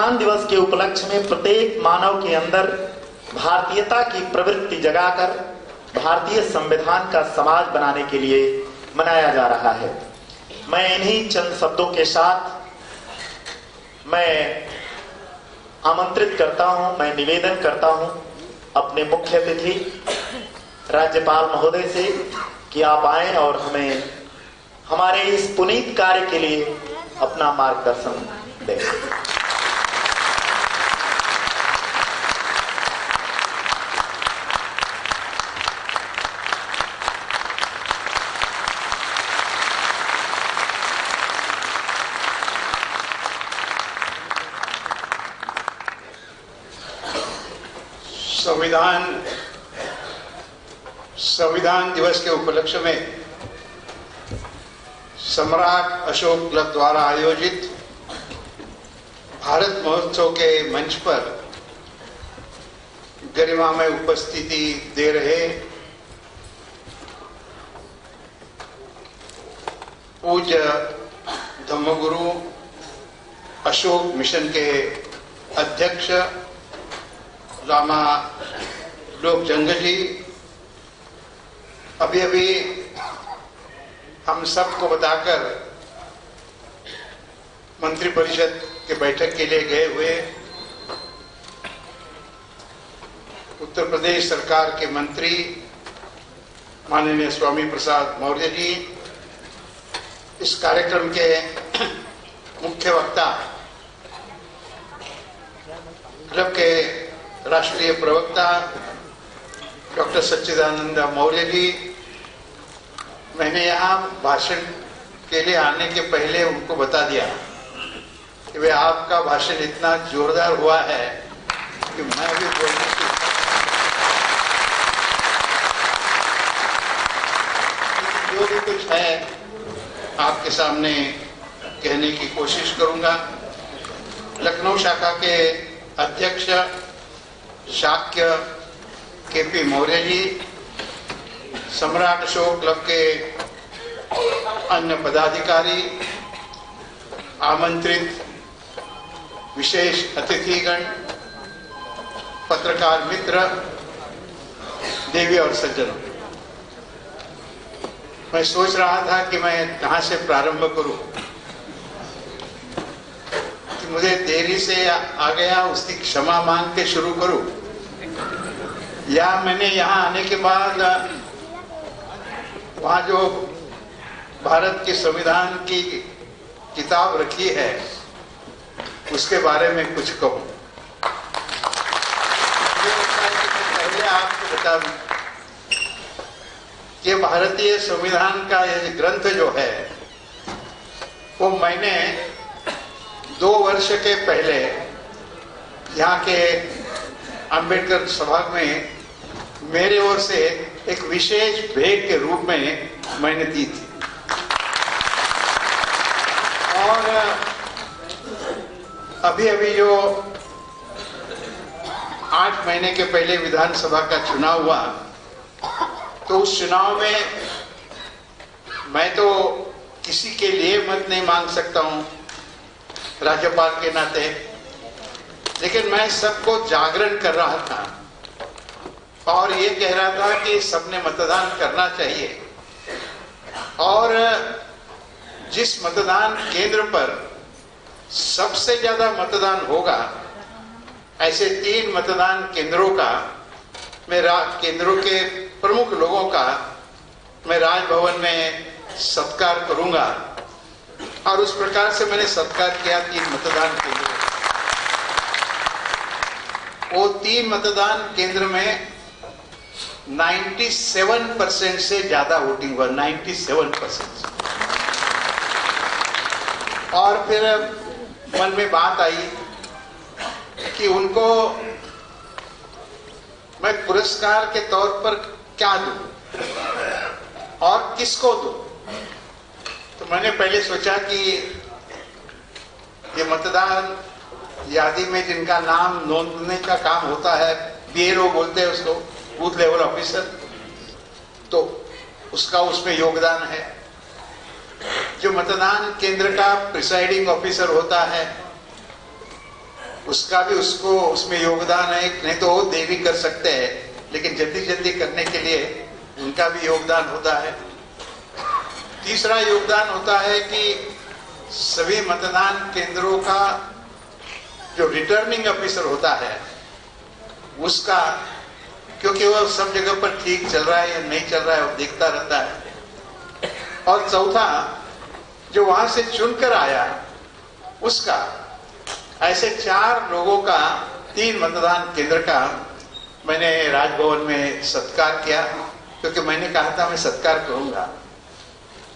संविधान दिवस के उपलक्ष्य में प्रत्येक मानव के अंदर भारतीयता की प्रवृत्ति जगाकर भारतीय संविधान का समाज बनाने के लिए मनाया जा रहा है। मैं इन्हीं चंद शब्दों के साथ मैं आमंत्रित करता हूं, मैं निवेदन करता हूं अपने मुख्य अतिथि राज्यपाल महोदय से कि आप आए और हमें हमारे इस पुनीत कार्य के लिए अपना मार्गदर्शन दें। संविधान दिवस के उपलक्ष्य में सम्राट अशोक क्लब द्वारा आयोजित भारत महोत्सव के मंच पर गरिमामय उपस्थिति दे रहे पूज्य धम्मगुरु अशोक मिशन के अध्यक्ष लामा लोकजंग जी, अभी हम सबको बताकर मंत्रिपरिषद के बैठक के लिए गए हुए उत्तर प्रदेश सरकार के मंत्री माननीय स्वामी प्रसाद मौर्य जी, इस कार्यक्रम के मुख्य वक्ता क्लब के राष्ट्रीय प्रवक्ता डॉक्टर सच्चिदानंद मौर्य जी, मैंने यहाँ भाषण के लिए आने के पहले उनको बता दिया कि वे आपका भाषण इतना जोरदार हुआ है कि मैं भी बोलने की जो भी कुछ है आपके सामने कहने की कोशिश करूंगा। लखनऊ शाखा के अध्यक्ष शाक्य केपी मौर्य जी, सम्राट अशोक क्लब के अन्य पदाधिकारी, आमंत्रित विशेष अतिथिगण, पत्रकार मित्र, देवी और सज्जनों, मैं सोच रहा था कि मैं कहां से प्रारंभ करूं, कि मुझे देरी से आ गया उसकी क्षमा मांग के शुरू करूं, या मैंने यहाँ आने के बाद वहाँ जो भारत के संविधान की किताब रखी है उसके बारे में कुछ कहूँ। पहले आपको बता दूं कि भारतीय संविधान का यह ग्रंथ जो है वो मैंने 2 वर्ष के पहले यहाँ के अंबेडकर सभा में मेरे ओर से एक विशेष भेंट के रूप में मैंने दी थी, और अभी जो 8 महीने के पहले विधानसभा का चुनाव हुआ, तो उस चुनाव में मैं तो किसी के लिए मत नहीं मांग सकता हूं राज्यपाल के नाते, लेकिन मैं सबको जागरण कर रहा था और ये कह रहा था कि सबने मतदान करना चाहिए, और जिस मतदान केंद्र पर सबसे ज्यादा मतदान होगा ऐसे 3 मतदान केंद्रों का केंद्रों के प्रमुख लोगों का मैं राजभवन में सत्कार करूंगा, और उस प्रकार से मैंने सत्कार किया 3 मतदान केंद्रों। वो 3 मतदान केंद्र में 97% से ज्यादा वोटिंग हुआ, 97%। और फिर मन में बात आई कि उनको मैं पुरस्कार के तौर पर क्या दूं और किसको दूं। तो मैंने पहले सोचा कि ये मतदान यादी में जिनका नाम नोंदने का काम होता है, बीएलओ बोलते हैं उसको, बूथ लेवल ऑफिसर, तो उसका उसमें योगदान है। जो मतदान केंद्र का प्रिसाइडिंग ऑफिसर होता है उसका भी उसको उसमें योगदान है, नहीं तो वो देवी कर सकते हैं, लेकिन जल्दी जल्दी करने के लिए उनका भी योगदान होता है। तीसरा योगदान होता है कि सभी मतदान केंद्रों का जो रिटर्निंग ऑफिसर होता है उसका, क्योंकि वो सब जगह पर ठीक चल रहा है या नहीं चल रहा है वो देखता रहता है। और चौथा, जो वहां से चुनकर आया उसका, ऐसे 4 लोगों का 3 मतदान केंद्र का मैंने राजभवन में सत्कार किया, क्योंकि मैंने कहा था मैं सत्कार करूंगा,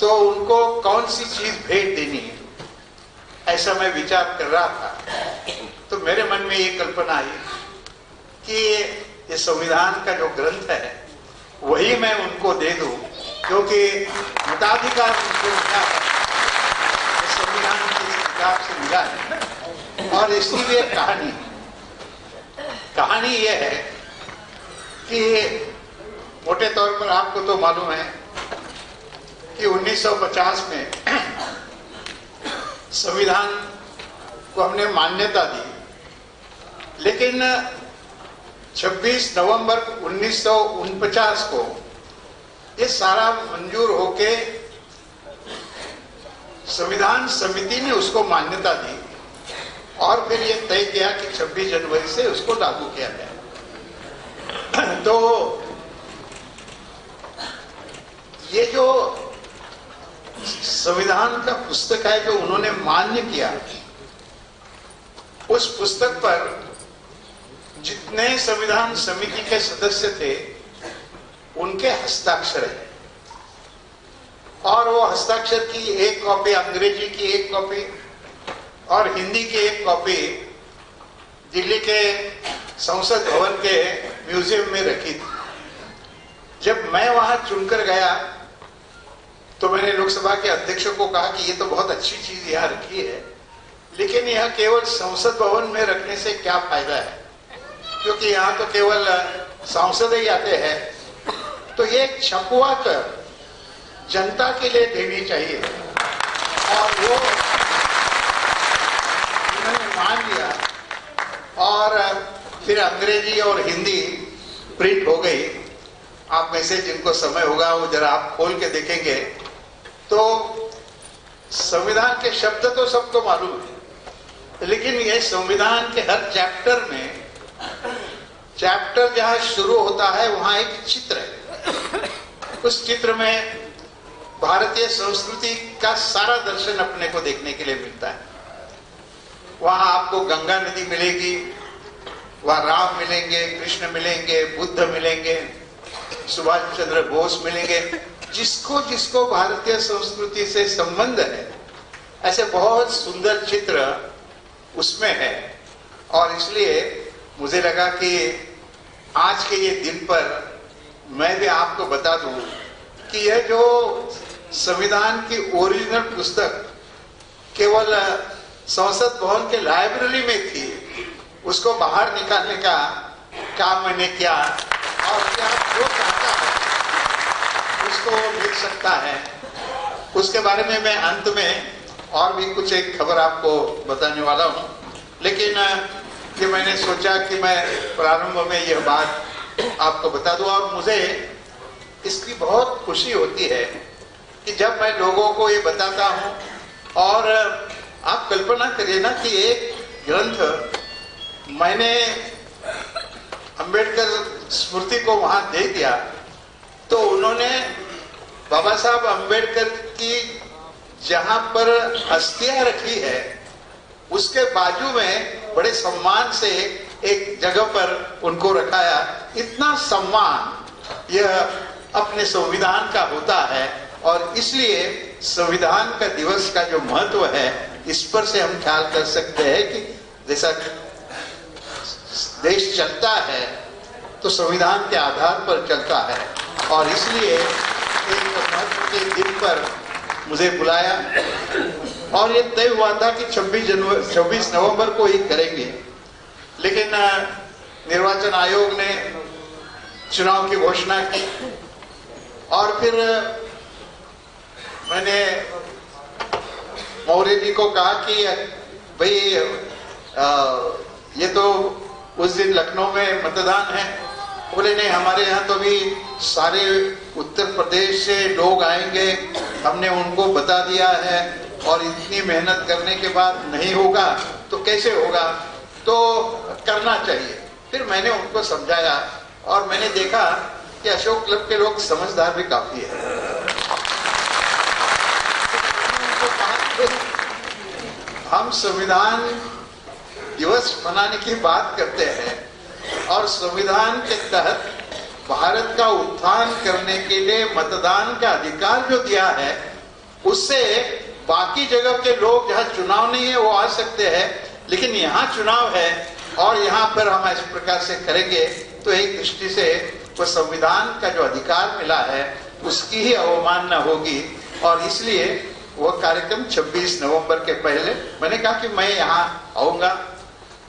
तो उनको कौन सी चीज भेंट देनी है, ऐसा मैं विचार कर रहा था। तो मेरे मन में ये कल्पना आई कि ये संविधान का जो ग्रंथ है वही मैं उनको दे दूं, क्योंकि मताधिकार उनको मिला है, संविधान की किताब से मिला है। और इसीलिए कहानी यह है कि मोटे तौर पर आपको तो मालूम है कि 1950 में संविधान को हमने मान्यता दी, लेकिन 26 नवंबर 1949 को ये सारा मंजूर होके संविधान समिति ने उसको मान्यता दी और फिर ये तय किया कि 26 जनवरी से उसको लागू किया गया। तो ये जो संविधान का पुस्तक है जो उन्होंने मान्य किया, उस पुस्तक पर जितने संविधान समिति के सदस्य थे उनके हस्ताक्षर है, और वो हस्ताक्षर की एक कॉपी, अंग्रेजी की एक कॉपी और हिंदी की एक कॉपी दिल्ली के संसद भवन के म्यूजियम में रखी थी। जब मैं वहां चुनकर गया तो मैंने लोकसभा के अध्यक्ष को कहा कि ये तो बहुत अच्छी चीज यहाँ रखी है, लेकिन यह केवल संसद भवन में रखने से क्या फायदा है, क्योंकि यहाँ तो केवल सांसद ही आते हैं। तो ये छपवा कर जनता के लिए देनी चाहिए, और वो उन्होंने मान लिया। और फिर अंग्रेजी और हिंदी प्रिंट हो गई। आप में से जिनको समय होगा वो जरा आप खोल के देखेंगे तो संविधान के शब्द तो सबको मालूम है, लेकिन ये संविधान के हर चैप्टर में, चैप्टर जहां शुरू होता है वहां एक चित्र है। उस चित्र में भारतीय संस्कृति का सारा दर्शन अपने को देखने के लिए मिलता है। वहां आपको गंगा नदी मिलेगी, वहां राम मिलेंगे, कृष्ण मिलेंगे, बुद्ध मिलेंगे, सुभाष चंद्र बोस मिलेंगे। जिसको जिसको भारतीय संस्कृति से संबंध है, ऐसे बहुत सुंदर चित्र उसमें है। और इसलिए मुझे लगा कि आज के ये दिन पर मैं भी आपको बता दूं कि यह जो संविधान की ओरिजिनल पुस्तक केवल संसद भवन के लाइब्रेरी में थी, उसको बाहर निकालने का काम मैंने किया, और क्या जो चाहता है उसको मिल सकता है। उसके बारे में मैं अंत में और भी कुछ एक खबर आपको बताने वाला हूं, लेकिन ये मैंने सोचा कि मैं प्रारंभ में यह बात आपको बता दूं। और मुझे इसकी बहुत खुशी होती है कि जब मैं लोगों को ये बताता हूं, और आप कल्पना करिए ना कि एक ग्रंथ मैंने अंबेडकर स्मृति को वहां दे दिया, तो उन्होंने बाबा साहब अंबेडकर की जहां पर अस्थियां रखी है उसके बाजू में बड़े सम्मान से एक जगह पर उनको रखाया। इतना सम्मान यह अपने संविधान का होता है, और इसलिए संविधान का दिवस का जो महत्व है इस पर से हम ख्याल कर सकते हैं कि जैसा देश चलता है तो संविधान के आधार पर चलता है। और इसलिए एक महत्व के दिन पर मुझे बुलाया, और ये तय हुआ था कि 26 नवंबर को ही करेंगे, लेकिन निर्वाचन आयोग ने चुनाव की घोषणा की। और फिर मैंने मौर्य जी को कहा कि भाई ये तो उस दिन लखनऊ में मतदान है। बोले नहीं, हमारे यहाँ तो भी सारे उत्तर प्रदेश से लोग आएंगे, हमने उनको बता दिया है और इतनी मेहनत करने के बाद नहीं होगा तो कैसे होगा, तो करना चाहिए। फिर मैंने उनको समझाया और मैंने देखा कि अशोक क्लब के लोग समझदार भी काफी है। हम संविधान दिवस मनाने की बात करते हैं और संविधान के तहत भारत का उत्थान करने के लिए मतदान का अधिकार जो दिया है, उससे बाकी जगह के लोग जहां चुनाव नहीं है वो आ सकते हैं, लेकिन यहाँ चुनाव है और यहाँ पर हम इस प्रकार से करेंगे तो एक दृष्टि से वो संविधान का जो अधिकार मिला है उसकी ही अवमानना होगी। और इसलिए वो कार्यक्रम 26 नवंबर के पहले मैंने कहा कि मैं यहाँ आऊंगा।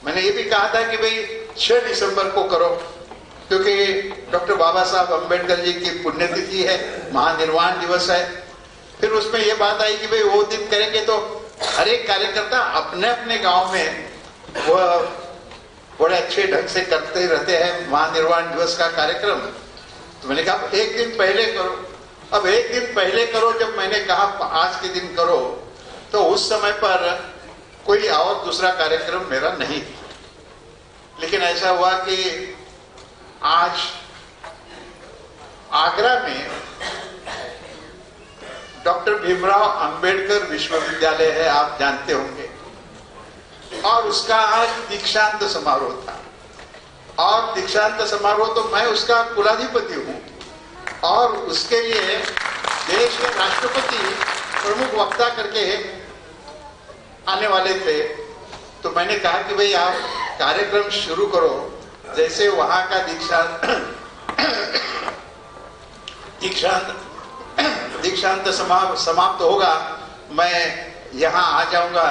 मैंने ये भी कहा था कि भाई 6 दिसंबर को करो, क्योंकि डॉक्टर बाबा साहब अम्बेडकर जी की पुण्यतिथि है, महानिर्वाण दिवस है। फिर उसमें ये बात आई कि भाई वो दिन करेंगे तो हर एक कार्यकर्ता अपने अपने गांव में वो बड़े अच्छे ढंग से करते रहते हैं महानिर्वाण दिवस का कार्यक्रम। तो मैंने कहा एक दिन पहले करो। अब एक दिन पहले करो, जब मैंने कहा आज के दिन करो, तो उस समय पर कोई और दूसरा कार्यक्रम मेरा नहीं। लेकिन ऐसा हुआ कि आज आगरा में डॉक्टर भीमराव अंबेडकर विश्वविद्यालय है, आप जानते होंगे, और उसका आज दीक्षांत समारोह था। और दीक्षांत समारोह तो मैं उसका कुलाधिपति हूं और उसके लिए देश के राष्ट्रपति प्रमुख वक्ता करके आने वाले थे। तो मैंने कहा कि भाई आप कार्यक्रम शुरू करो, जैसे वहां का दीक्षांत समाप्त होगा, मैं यहाँ आ जाऊंगा।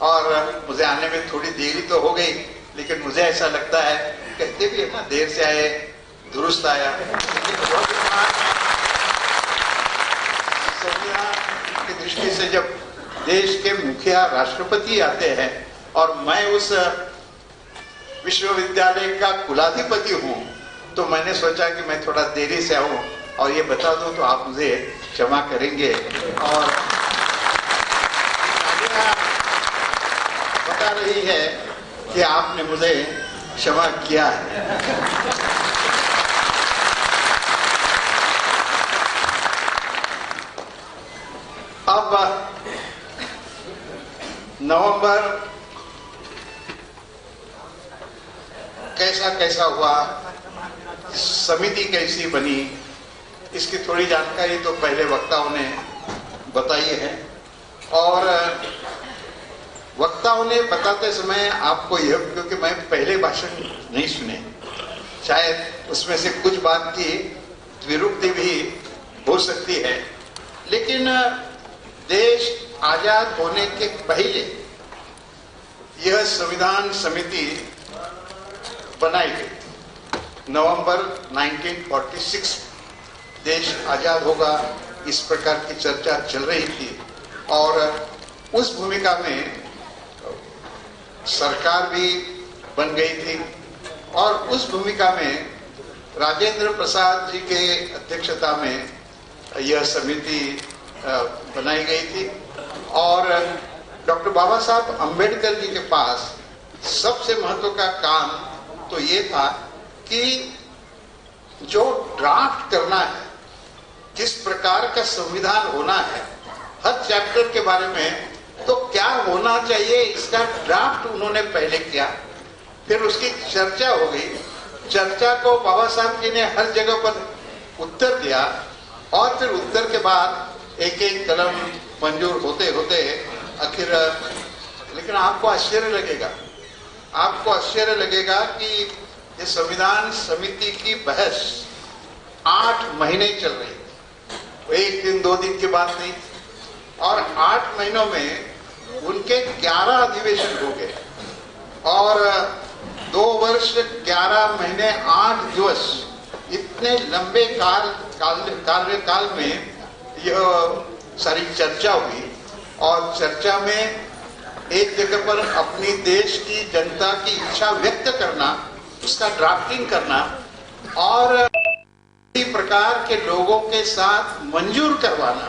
और मुझे आने में थोड़ी देरी तो हो गई, लेकिन मुझे ऐसा लगता है, कहते भी है ना, देर से आए दुरुस्त आया। संविधान की दृष्टि से जब देश के मुखिया राष्ट्रपति आते हैं और मैं उस विश्वविद्यालय का कुलाधिपति हूं, तो मैंने सोचा कि मैं थोड़ा देरी से आऊं और ये बता दूं तो आप मुझे क्षमा करेंगे। और बता रही है कि आपने मुझे क्षमा किया है। अब नवंबर कैसा कैसा हुआ, समिति कैसी बनी, इसकी थोड़ी जानकारी तो पहले वक्ताओं ने बताई है। और वक्ताओं ने बताते समय आपको यह, क्योंकि मैं पहले भाषण नहीं सुने, शायद उसमें से कुछ बात की विरुक्ति भी हो सकती है, लेकिन देश आजाद होने के पहले यह संविधान समिति बनाई गई। नवंबर 1946 देश आजाद होगा, इस प्रकार की चर्चा चल रही थी। और उस भूमिका में सरकार भी बन गई थी और उस भूमिका में राजेंद्र प्रसाद जी के अध्यक्षता में यह समिति बनाई गई थी। और डॉक्टर बाबा साहब अम्बेडकर जी के पास सबसे महत्व का काम तो ये था कि जो ड्राफ्ट करना है, किस प्रकार का संविधान होना है, हर चैप्टर के बारे में तो क्या होना चाहिए, इसका ड्राफ्ट उन्होंने पहले किया। फिर उसकी चर्चा हो गई, चर्चा को बाबा साहब जी ने हर जगह पर उत्तर दिया और फिर उत्तर के बाद एक एक कलम मंजूर होते होते आखिर। लेकिन आपको आश्चर्य लगेगा कि ये संविधान समिति की बहस 8 महीने चल रही, एक दिन 2 दिन की बात नहीं। और 8 महीनों में उनके 11 अधिवेशन हो गए और 2 वर्ष 11 महीने 8 दिवस, इतने लंबे कार्यकाल में यह सारी चर्चा हुई। और चर्चा में एक जगह पर अपनी देश की जनता की इच्छा व्यक्त करना, उसका ड्राफ्टिंग करना और इसी प्रकार के लोगों के साथ मंजूर करवाना,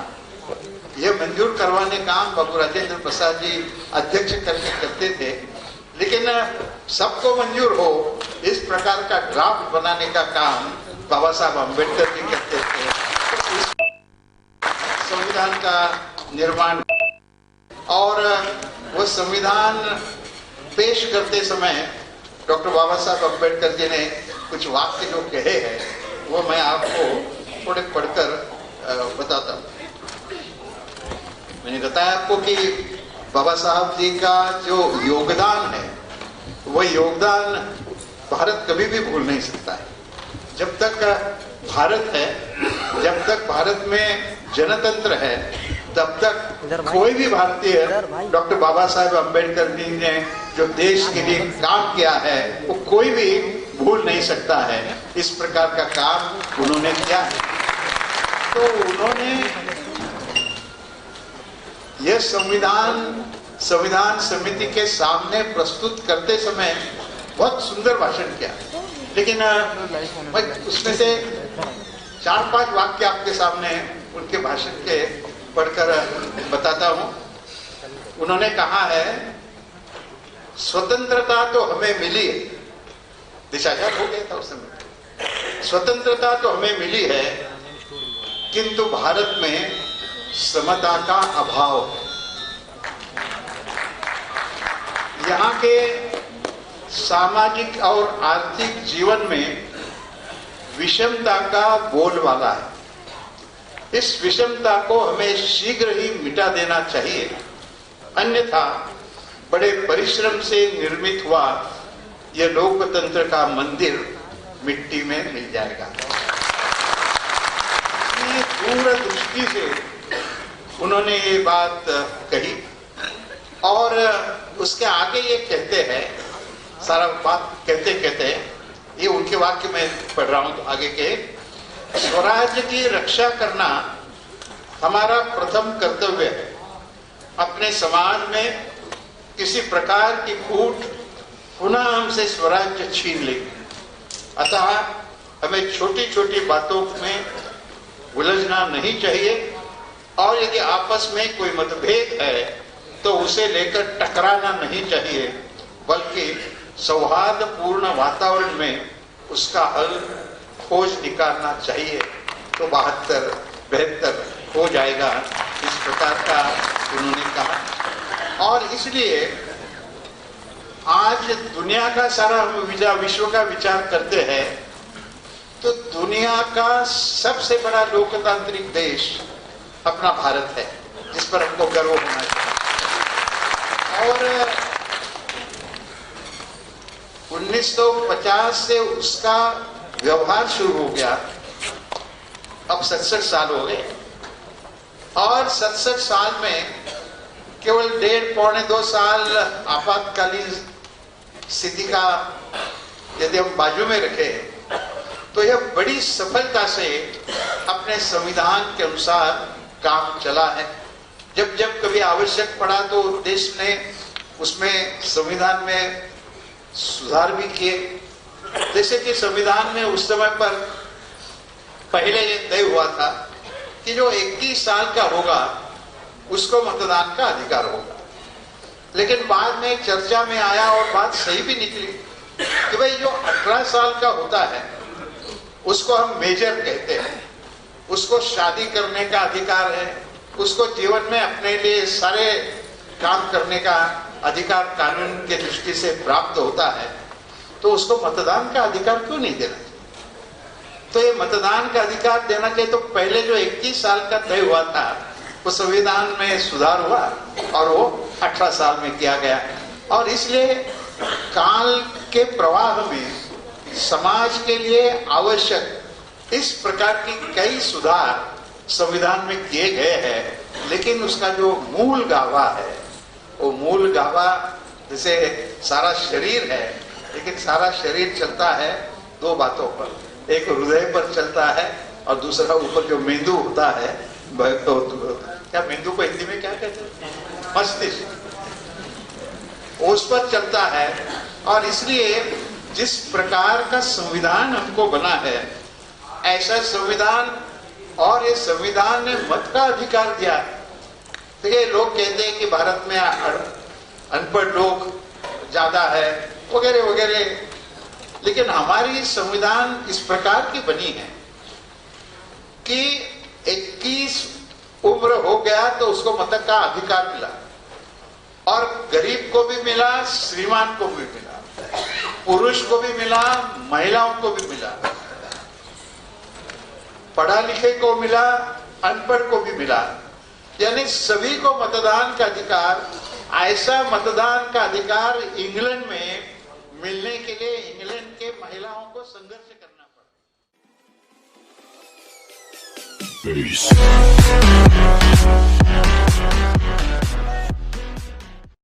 यह मंजूर करवाने काम बाबू राजेंद्र प्रसाद जी अध्यक्ष करके करते थे। लेकिन सबको मंजूर हो इस प्रकार का ड्राफ्ट बनाने का काम बाबा साहब अम्बेडकर जी करते थे। तो इस संविधान का निर्माण और वो संविधान पेश करते समय डॉक्टर बाबा साहब अम्बेडकर जी ने कुछ वाक्य जो कहे हैं वो मैं आपको थोड़े पढ़कर बताता हूँ। मैंने बताया आपको कि बाबा साहब जी का जो योगदान है वो योगदान भारत कभी भी भूल नहीं सकता है। जब तक भारत है, जब तक भारत में जनतंत्र है, तब तक कोई भी भारतीय डॉक्टर बाबा साहेब अम्बेडकर जी ने जो देश के लिए काम किया है वो कोई भी भूल नहीं सकता है। इस प्रकार का काम उन्होंने किया है। तो उन्होंने यह संविधान समिति के सामने प्रस्तुत करते समय बहुत सुंदर भाषण किया, लेकिन मैं उसमें से 4-5 वाक्य आपके सामने उनके भाषण के पढ़कर बताता हूं। उन्होंने कहा है, स्वतंत्रता तो हमें मिली है, देशाचार हो गया था उस समय, स्वतंत्रता तो हमें मिली है, किंतु भारत में समता का अभाव है। यहाँ के सामाजिक और आर्थिक जीवन में विषमता का बोलबाला है। इस विषमता को हमें शीघ्र ही मिटा देना चाहिए, अन्यथा बड़े परिश्रम से निर्मित हुआ यह लोकतंत्र का मंदिर मिट्टी में मिल जाएगा। दूरदृष्टि से उन्होंने ये बात कही और उसके आगे ये कहते हैं, सारा बात कहते कहते ये उनके वाक्य में पढ़ रहा हूं तो आगे के, स्वराज्य की रक्षा करना हमारा प्रथम कर्तव्य है। अपने समाज में किसी प्रकार की फूट पुनः हमसे स्वराज्य छीन लेगी, अतः हमें छोटी छोटी बातों में उलझना नहीं चाहिए और यदि आपस में कोई मतभेद है तो उसे लेकर टकराना नहीं चाहिए, बल्कि सौहार्दपूर्ण वातावरण में उसका हल खोज निकालना चाहिए, तो 72-73 हो जाएगा। इस प्रकार का उन्होंने कहा। और इसलिए आज दुनिया का सारा हम विश्व का विचार करते हैं तो दुनिया का सबसे बड़ा लोकतांत्रिक देश अपना भारत है, जिस पर हमको गर्व होना चाहिए। और 1950 से उसका व्यवहार शुरू हो गया, अब 67 साल हो गए और 67 साल में केवल 1.5-2 साल आपातकालीन स्थिति का यदि हम बाजू में रखें तो यह बड़ी सफलता से अपने संविधान के अनुसार काम चला है। जब जब कभी आवश्यक पड़ा तो देश ने उसमें संविधान में सुधार भी किए। जैसे कि संविधान में उस समय पर पहले ये तय हुआ था कि जो 21 साल का होगा उसको मतदान का अधिकार होगा, लेकिन बाद में चर्चा में आया और बात सही भी निकली कि भाई जो 18 साल का होता है उसको हम मेजर कहते हैं, उसको शादी करने का अधिकार है, उसको जीवन में अपने लिए सारे काम करने का अधिकार कानून के दृष्टि से प्राप्त होता है, तो उसको मतदान का अधिकार क्यों नहीं देना चाहिए? तो ये मतदान का अधिकार देना चाहिए। तो पहले जो 21 साल का तय हुआ था वो संविधान में सुधार हुआ और वो 18 साल में किया गया। और इसलिए काल के प्रवाह में समाज के लिए आवश्यक इस प्रकार की कई सुधार संविधान में किए गए हैं, लेकिन उसका जो मूल गाभा है वो मूल गाभा, जैसे सारा शरीर है, लेकिन सारा शरीर चलता है 2 बातों पर, एक हृदय पर चलता है और दूसरा ऊपर जो मेंदू होता है, क्या मेंदू को हिंदी में क्या कहते हैं? मस्तिष्क। उस पर चलता है। और इसलिए जिस प्रकार का संविधान हमको बना है, ऐसा संविधान, और ये संविधान ने मत का अधिकार दिया। देखिए, लोग कहते हैं कि भारत में अनपढ़ लोग ज्यादा है वगैरह वगैरह, लेकिन हमारी संविधान इस प्रकार की बनी है कि 21 उम्र हो गया तो उसको मत का अधिकार मिला, और गरीब को भी मिला, श्रीमान को भी मिला, पुरुष को भी मिला, महिलाओं को भी मिला, पढ़ा लिखे को मिला, अनपढ़ को भी मिला, यानी सभी को मतदान का अधिकार। ऐसा मतदान का अधिकार इंग्लैंड में मिलने के लिए इंग्लैंड के महिलाओं को संघर्ष करना पड़ा।